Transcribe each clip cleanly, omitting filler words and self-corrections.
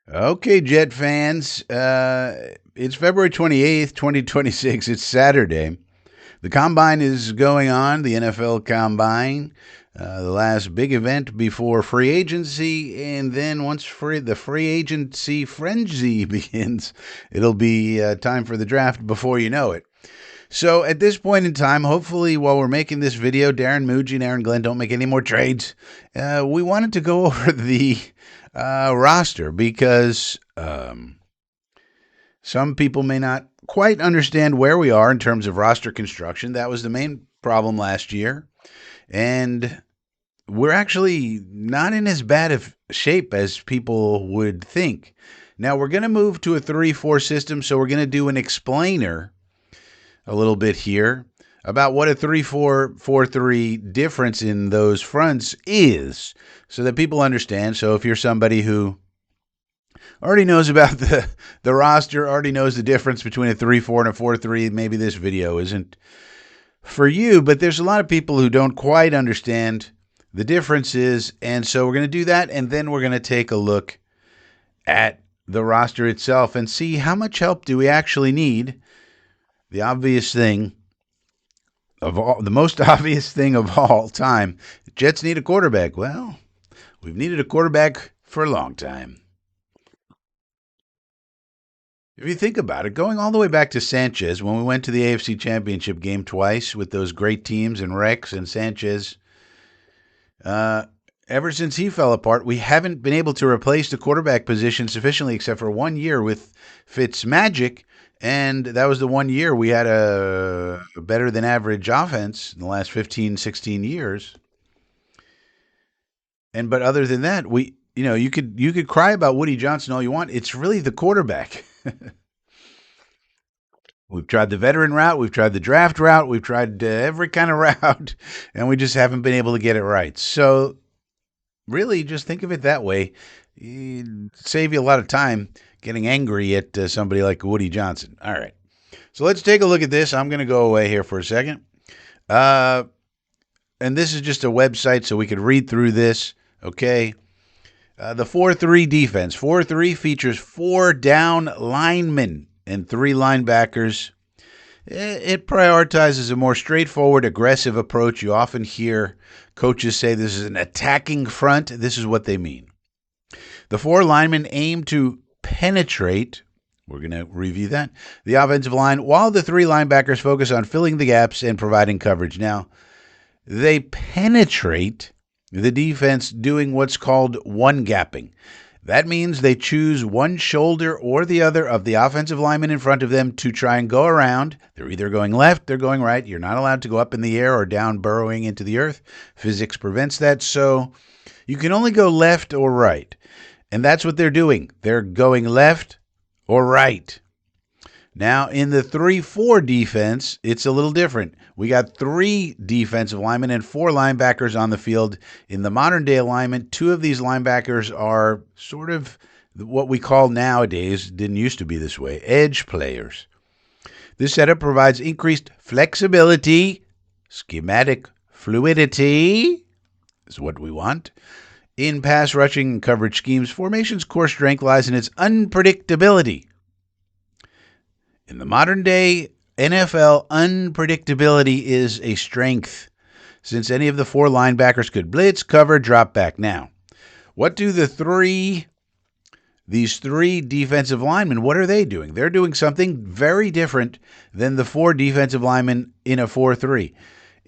Okay, Jet fans. It's February 28th, 2026. It's Saturday. The Combine is going on, the NFL Combine, the last big event before free agency. And then once the free agency frenzy begins, it'll be time for the draft before you know it. So at this point in time, hopefully while we're making this video, Darren Muji and Aaron Glenn don't make any more trades. We wanted to go over the roster because some people may not quite understand where we are in terms of roster construction. That was the main problem last year. And we're actually not in as bad of shape as people would think. Now, we're going to move to a 3-4 system, so we're going to do an explainer a little bit here about what a 3-4-4-3 difference in those fronts is so that people understand. So if you're somebody who already knows about the roster, already knows the difference between a 3-4 and a 4-3, maybe this video isn't for you, but there's a lot of people who don't quite understand the differences, and so we're going to do that, and then we're going to take a look at the roster itself and see how much help do we actually need. The obvious thing of all, the most obvious thing of all time, the Jets need a quarterback. Well, we've needed a quarterback for a long time. If you think about it, going all the way back to Sanchez, when we went to the AFC Championship game twice with those great teams and Rex and Sanchez, ever since he fell apart, we haven't been able to replace the quarterback position sufficiently except for 1 year with Fitzmagic. And that was the 1 year we had a better than average offense in the last 15, 16 years. But other than that, you could cry about Woody Johnson all you want. It's really the quarterback. We've tried the veteran route, we've tried the draft route, we've tried every kind of route, and we just haven't been able to get it right. So really, just think of it that way. It'd save you a lot of time getting angry at somebody like Woody Johnson. All right. So let's take a look at this. I'm going to go away here for a second. And this is just a website so we could read through this. Okay. The 4-3 defense. 4-3 features 4 down linemen and 3 linebackers. It prioritizes a more straightforward, aggressive approach. You often hear coaches say this is an attacking front. This is what they mean. The 4 linemen aim to penetrate, we're going to review that, the offensive line, while the 3 linebackers focus on filling the gaps and providing coverage. Now, they penetrate the defense doing what's called one-gapping. That means they choose one shoulder or the other of the offensive lineman in front of them to try and go around. They're either going left, they're going right. You're not allowed to go up in the air or down burrowing into the earth. Physics prevents that, so you can only go left or right. And that's what they're doing. They're going left or right. Now, in the 3-4 defense, it's a little different. We got 3 defensive linemen and 4 linebackers on the field. In the modern-day alignment, 2 of these linebackers are sort of what we call nowadays, didn't used to be this way, edge players. This setup provides increased flexibility, schematic fluidity is what we want. In pass rushing and coverage schemes, formation's core strength lies in its unpredictability. In the modern day NFL, unpredictability is a strength, since any of the 4 linebackers could blitz, cover, drop back. Now, what do these 3 defensive linemen, what are they doing? They're doing something very different than the 4 defensive linemen in a 4-3.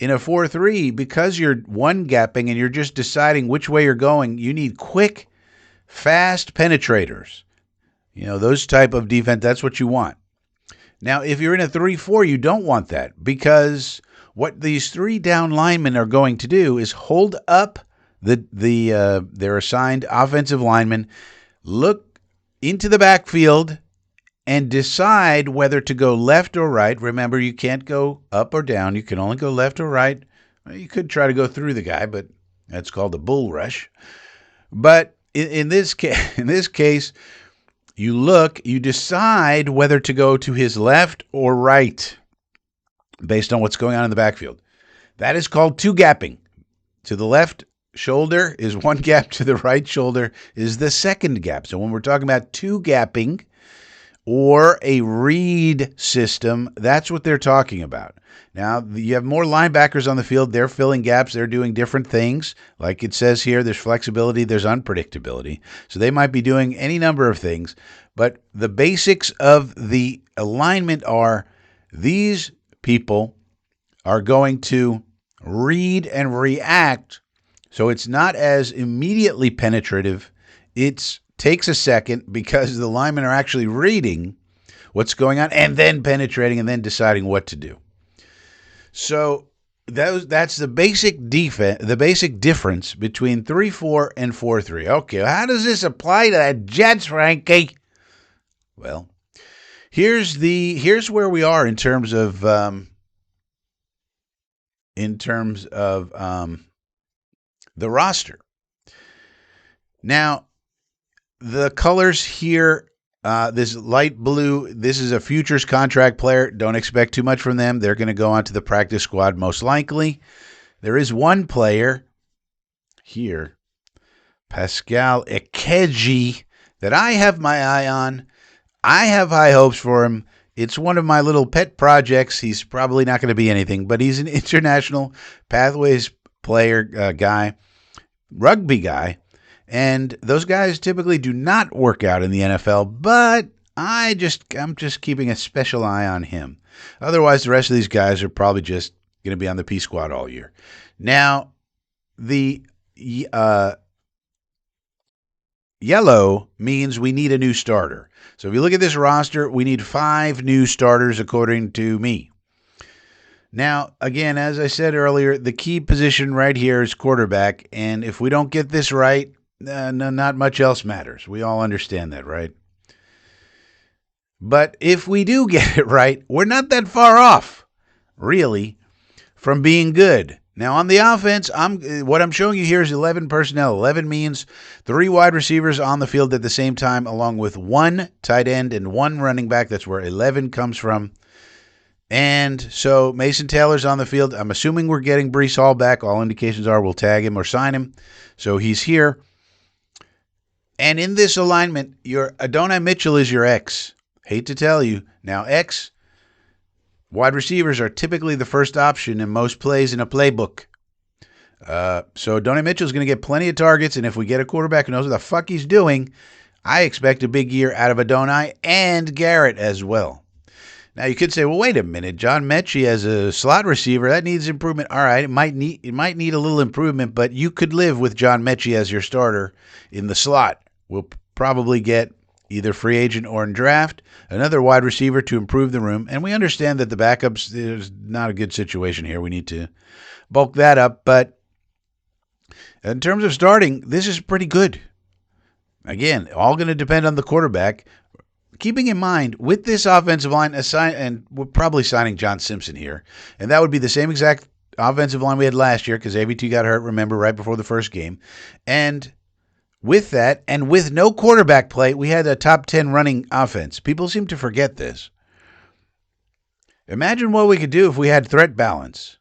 In a 4-3, because you're one-gapping and you're just deciding which way you're going, you need quick, fast penetrators. Those type of defense, that's what you want. Now, if you're in a 3-4, you don't want that, because what these 3 down linemen are going to do is hold up their assigned offensive lineman, look into the backfield, and decide whether to go left or right. Remember, you can't go up or down. You can only go left or right. You could try to go through the guy, but that's called a bull rush. But in this case, you decide whether to go to his left or right based on what's going on in the backfield. That is called 2-gapping. To the left, shoulder is one gap to the right shoulder is the second gap. So when we're talking about two gapping or a read system, that's what they're talking about. Now, you have more linebackers on the field. They're filling gaps. They're doing different things. Like it says here, there's flexibility, there's unpredictability. So they might be doing any number of things. But the basics of the alignment are these people are going to read and react. So it's not as immediately penetrative. It takes a second because the linemen are actually reading what's going on and then penetrating and then deciding what to do. So that's the basic defense, the basic difference between 3-4 and 4-3. Okay, how does this apply to that Jets, Frankie? Well, here's where we are in terms of the roster. Now, the colors here, this light blue, this is a futures contract player. Don't expect too much from them. They're going to go onto the practice squad most likely. There is one player here, Pascal Ekeji, that I have my eye on. I have high hopes for him. It's one of my little pet projects. He's probably not going to be anything, but he's an international pathways player guy, rugby guy. And those guys typically do not work out in the NFL, but I'm just keeping a special eye on him. Otherwise, the rest of these guys are probably just going to be on the P squad all year. Now, the yellow means we need a new starter. So if you look at this roster, we need 5 new starters according to me. Now, again, as I said earlier, the key position right here is quarterback, and if we don't get this right, not much else matters. We all understand that, right? But if we do get it right, we're not that far off, really, from being good. Now, on the offense, what I'm showing you here is 11 personnel. 11 means 3 wide receivers on the field at the same time, along with 1 tight end and 1 running back. That's where 11 comes from. And so Mason Taylor's on the field. I'm assuming we're getting Breece Hall back. All indications are we'll tag him or sign him. So he's here. And in this alignment, your Adonai Mitchell is your X. Hate to tell you. Now, X wide receivers are typically the first option in most plays in a playbook. So Adonai Mitchell is going to get plenty of targets, and if we get a quarterback who knows what the fuck he's doing, I expect a big year out of Adonai and Garrett as well. Now, you could say, well, wait a minute. John Mechie as a slot receiver, that needs improvement. All right, it might need a little improvement, but you could live with John Mechie as your starter in the slot. We'll probably get either free agent or in draft, another wide receiver to improve the room. And we understand that the backups, there's not a good situation here. We need to bulk that up. But in terms of starting, this is pretty good. Again, all going to depend on the quarterback. Keeping in mind, with this offensive line, and we're probably signing John Simpson here, and that would be the same exact offensive line we had last year because ABT got hurt, remember, right before the first game. And with that, and with no quarterback play, we had a top 10 running offense. People seem to forget this. Imagine what we could do if we had threat balance.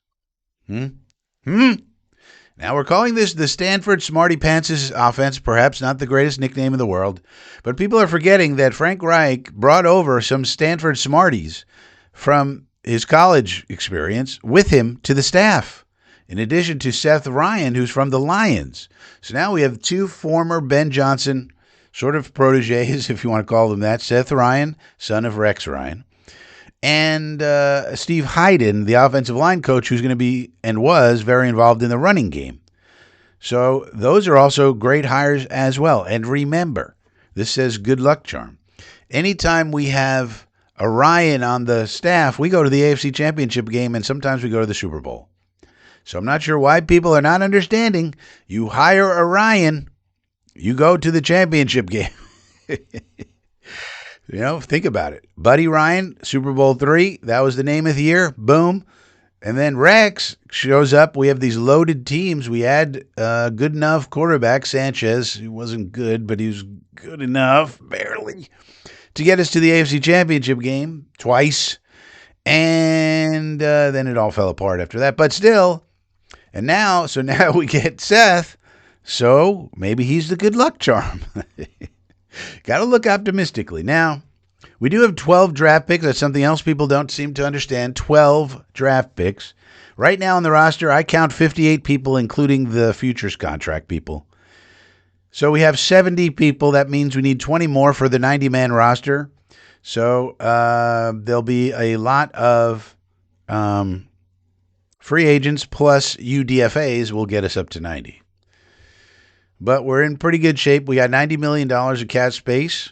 Now, we're calling this the Stanford Smarty Pants' offense, perhaps not the greatest nickname in the world, but people are forgetting that Frank Reich brought over some Stanford Smarties from his college experience with him to the staff, in addition to Seth Ryan, who's from the Lions. So now we have 2 former Ben Johnson sort of proteges, if you want to call them that, Seth Ryan, son of Rex Ryan, and Steve Hayden, the offensive line coach, who's going to be and was very involved in the running game. So those are also great hires as well. And remember, this says good luck charm. Anytime we have a Ryan on the staff, we go to the AFC Championship game, and sometimes we go to the Super Bowl. So I'm not sure why people are not understanding. You hire a Ryan, you go to the championship game. Think about it. Buddy Ryan, Super Bowl III, that was the name of the year. Boom. And then Rex shows up. We have these loaded teams. We had a good enough quarterback, Sanchez. He wasn't good, but he was good enough, barely, to get us to the AFC Championship game twice. And then it all fell apart after that. But still, so now we get Seth, So maybe he's the good luck charm. Got to look optimistically. Now, we do have 12 draft picks. That's something else people don't seem to understand. 12 draft picks. Right now on the roster, I count 58 people, including the futures contract people. So we have 70 people. That means we need 20 more for the 90-man roster. So there'll be a lot of free agents plus UDFAs will get us up to 90. But we're in pretty good shape. We got $90 million of cap space.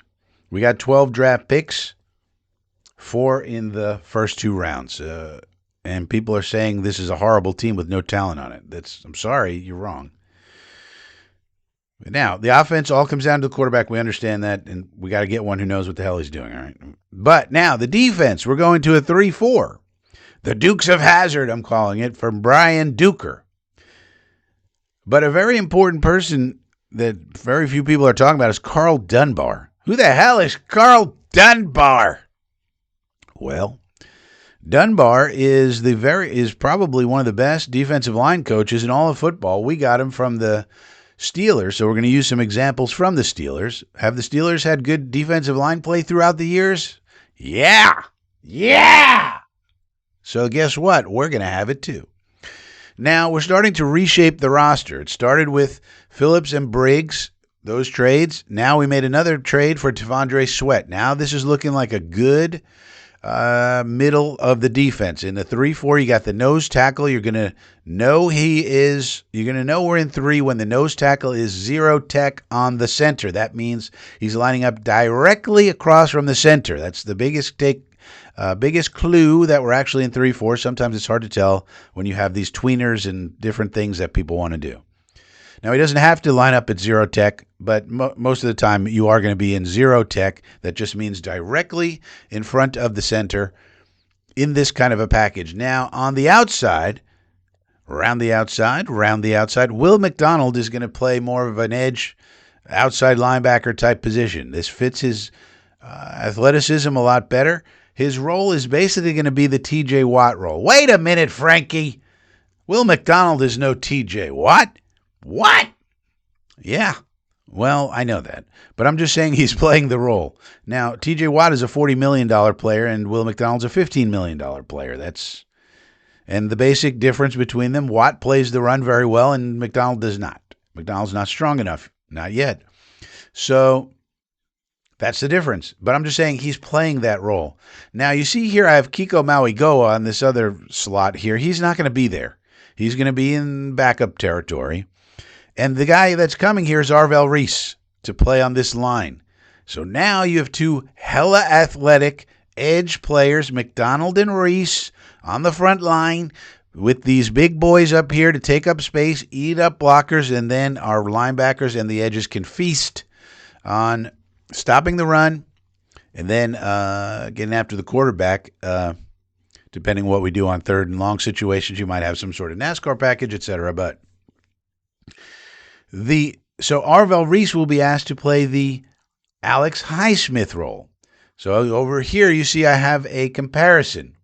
We got 12 draft picks, 4 in the first 2 rounds. And people are saying this is a horrible team with no talent on it. I'm sorry, you're wrong. Now, the offense all comes down to the quarterback. We understand that, and we got to get one who knows what the hell he's doing, all right? But now, the defense, we're going to a 3-4. The Dukes of Hazzard, I'm calling it, from Brian Duker. But a very important person that very few people are talking about is Carl Dunbar. Who the hell is Carl Dunbar? Well, Dunbar is probably one of the best defensive line coaches in all of football. We got him from the Steelers, so we're going to use some examples from the Steelers. Have the Steelers had good defensive line play throughout the years? Yeah! So guess what? We're going to have it too. Now, we're starting to reshape the roster. It started with Phillips and Briggs, those trades. Now we made another trade for T'Vondre Sweat. Now this is looking like a good middle of the defense. In the 3-4, you got the nose tackle. You're going to know we're in 3 when the nose tackle is 0 tech on the center. That means he's lining up directly across from the center. That's the biggest clue that we're actually in 3-4. Sometimes it's hard to tell when you have these tweeners and different things that people want to do. Now, he doesn't have to line up at 0 tech, but most of the time you are going to be in 0 tech. That just means directly in front of the center in this kind of a package. Now, on the outside, around the outside, Will McDonald is going to play more of an edge outside linebacker type position. This fits his athleticism a lot better. His role is basically going to be the TJ Watt role. Wait a minute, Frankie. Will McDonald is no TJ Watt. What? Yeah. Well, I know that. But I'm just saying he's playing the role. Now, TJ Watt is a $40 million player and Will McDonald's a $15 million player. And the basic difference between them, Watt plays the run very well and McDonald does not. McDonald's not strong enough. Not yet. So that's the difference. But I'm just saying he's playing that role. Now, you see here I have Kiko Mauigoa on this other slot here. He's not going to be there. He's going to be in backup territory. And the guy that's coming here is Arvell Reese to play on this line. So now you have 2 hella athletic edge players, McDonald and Reese, on the front line with these big boys up here to take up space, eat up blockers, and then our linebackers and the edges can feast on stopping the run and then getting after the quarterback. Depending on what we do on 3rd and long situations, you might have some sort of NASCAR package, etc. But so Arvell Reese will be asked to play the Alex Highsmith role. So over here you see I have a comparison.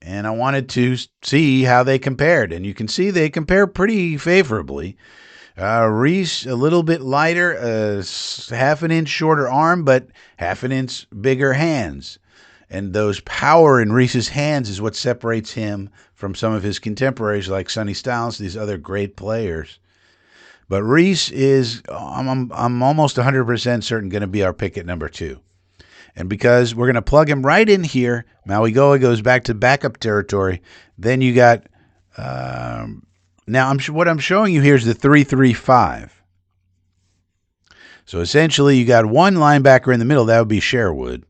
And I wanted to see how they compared. And you can see they compare pretty favorably. Reese, a little bit lighter, half an inch shorter arm, but half an inch bigger hands. And those power in Reese's hands is what separates him from some of his contemporaries like Sonny Styles, these other great players. But Reese is, I'm almost 100% certain, going to be our pick at number 2. And because we're going to plug him right in here, Mauigoa goes back to backup territory. Then you got, now what I'm showing you here is the 3-3-5. So essentially you got one linebacker in the middle, that would be Sherwood.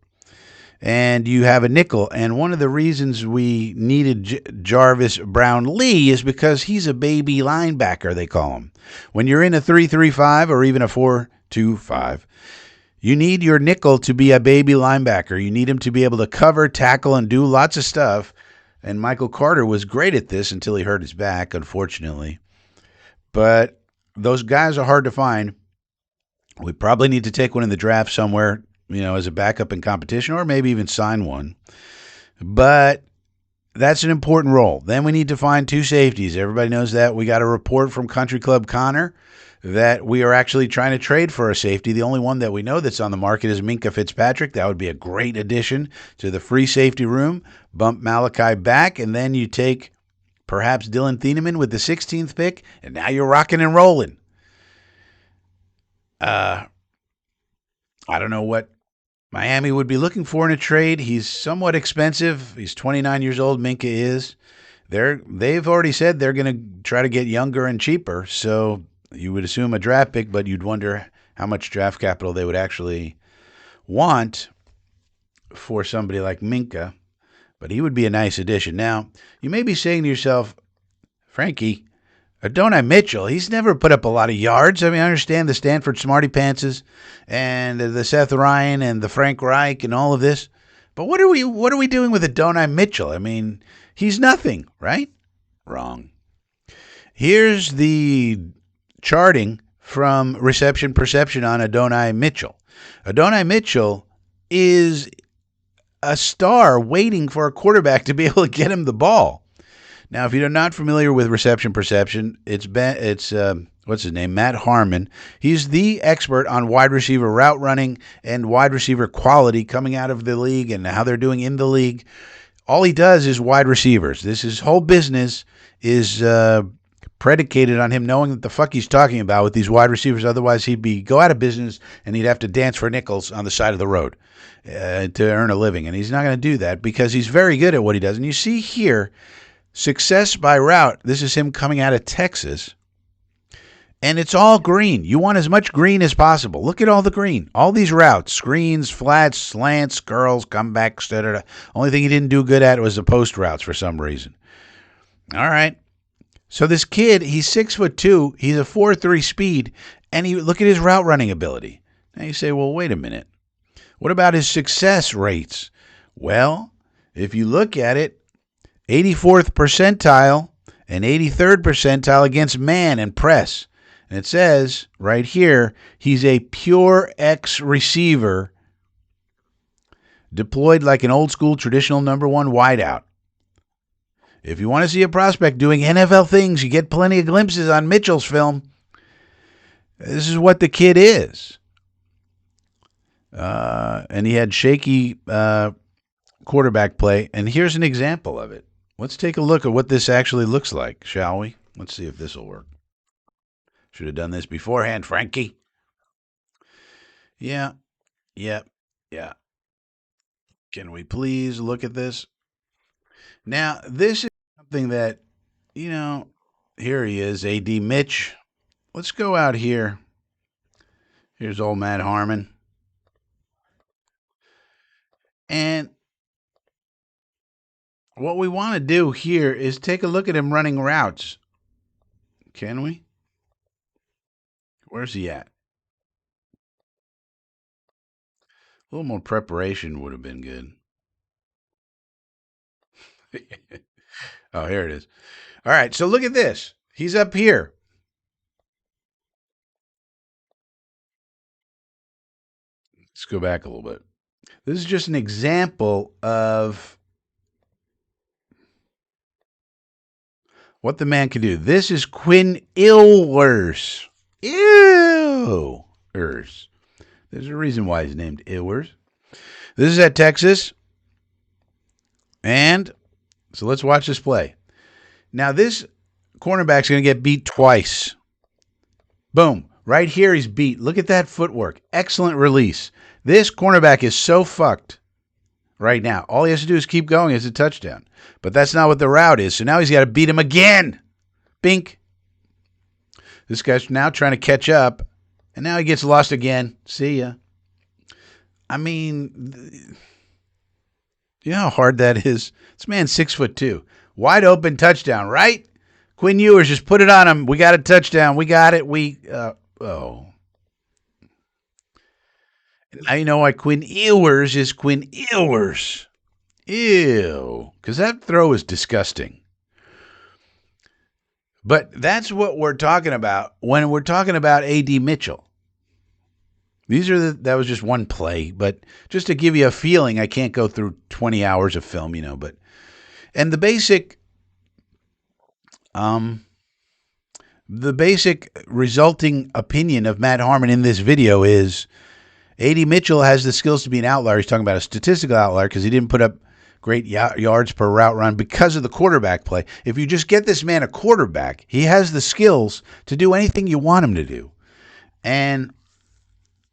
And you have a nickel. And one of the reasons we needed Jarvis Brown-Lee is because he's a baby linebacker, they call him. When you're in a 3-3-5 or even a 4-2-5, you need your nickel to be a baby linebacker. You need him to be able to cover, tackle, and do lots of stuff. And Michael Carter was great at this until he hurt his back, unfortunately. But those guys are hard to find. We probably need to take one in the draft somewhere, as a backup in competition, or maybe even sign one. But That's an important role. Then we need to find two safeties. Everybody knows that. We got a report from Country Club Connor that we are actually trying to trade for a safety. The only one that we know that's on the market is Minkah Fitzpatrick. That would be a great addition to the free safety room. Bump Malachi back, and then you take perhaps Dylan Thieneman with the 16th pick, and now you're rocking and rolling. I don't know what Miami would be looking for in a trade. He's somewhat expensive. He's 29 years old. Minkah is. They've already said they're going to try to get younger and cheaper. So you would assume a draft pick, but you'd wonder how much draft capital they would actually want for somebody like Minkah. But he would be a nice addition. Now, you may be saying to yourself, Frankie, Adonai Mitchell, he's never put up a lot of yards. I mean, I understand the Stanford Smarty Pantses and the Seth Ryan and the Frank Reich and all of this. But what are we doing with Adonai Mitchell? I mean, he's nothing, right? Wrong. Here's the charting from Reception Perception on Adonai Mitchell. Adonai Mitchell is a star waiting for a quarterback to be able to get him the ball. Now, if you're not familiar with Reception Perception, it's what's his name, Matt Harmon. He's the expert on wide receiver route running and wide receiver quality coming out of the league and how they're doing in the league. All he does is wide receivers. His whole business is predicated on him knowing what the fuck he's talking about with these wide receivers. Otherwise, he'd go out of business and he'd have to dance for nickels on the side of the road to earn a living. And he's not going to do that because he's very good at what he does. And you see here, success by route. This is him coming out of Texas. And it's all green. You want as much green as possible. Look at all the green. All these routes. Screens, flats, slants, curls, comebacks. Da-da-da. Only thing he didn't do good at was the post routes for some reason. All right. So this kid, he's 6'2". He's a 4.3 speed. And look at his route running ability. Now you say, well, wait a minute. What about his success rates? Well, if you look at it, 84th percentile and 83rd percentile against man and press. And it says right here, he's a pure X receiver deployed like an old school traditional number one wideout. If you want to see a prospect doing NFL things, you get plenty of glimpses on Mitchell's film. This is what the kid is. And he had shaky quarterback play. And here's an example of it. Let's take a look at what this actually looks like, shall we? Let's see if this will work. Should have done this beforehand, Frankie. Yeah. Can we please look at this? Now, this is something that, here he is, A.D. Mitch. Let's go out here. Here's old Matt Harmon. And what we want to do here is take a look at him running routes. Can we? Where's he at? A little more preparation would have been good. Oh, here it is. All right, so look at this. He's up here. Let's go back a little bit. This is just an example of what the man can do. This is Quinn Ewers. Ewers. There's a reason why he's named Ewers. This is at Texas. And so let's watch this play. Now this cornerback's going to get beat twice. Boom. Right here he's beat. Look at that footwork. Excellent release. This cornerback is so fucked right now. All he has to do is keep going. It's a touchdown. But that's not what the route is. So now he's got to beat him again. Bink. This guy's now trying to catch up. And now he gets lost again. See ya. I mean, you know how hard that is? This man's 6'2". Wide open touchdown, right? Quinn Ewers, just put it on him. We got a touchdown. We got it. Now you know why Quinn Ewers is Quinn Ewers. Ew. Because that throw is disgusting. But that's what we're talking about when we're talking about A.D. Mitchell. That was just one play, but just to give you a feeling, I can't go through 20 hours of film, but And um, the basic resulting opinion of Matt Harmon in this video is Adonai Mitchell has the skills to be an outlier. He's talking about a statistical outlier because he didn't put up great yards per route run because of the quarterback play. If you just get this man a quarterback, he has the skills to do anything you want him to do. And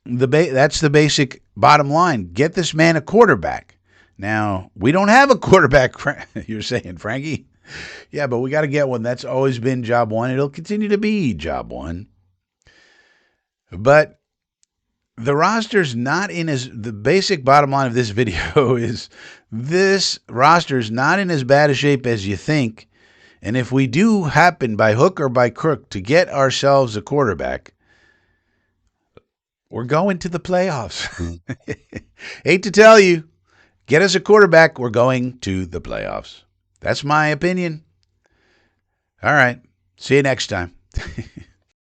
that's the basic bottom line. Get this man a quarterback. Now, we don't have a quarterback, you're saying, Frankie? Yeah, but we got to get one. That's always been job one. It'll continue to be job one. But the roster's not in as the basic bottom line of this video is this roster's not in as bad a shape as you think. And if we do happen by hook or by crook to get ourselves a quarterback, we're going to the playoffs. Hate to tell you, get us a quarterback, we're going to the playoffs. That's my opinion. All right. See you next time.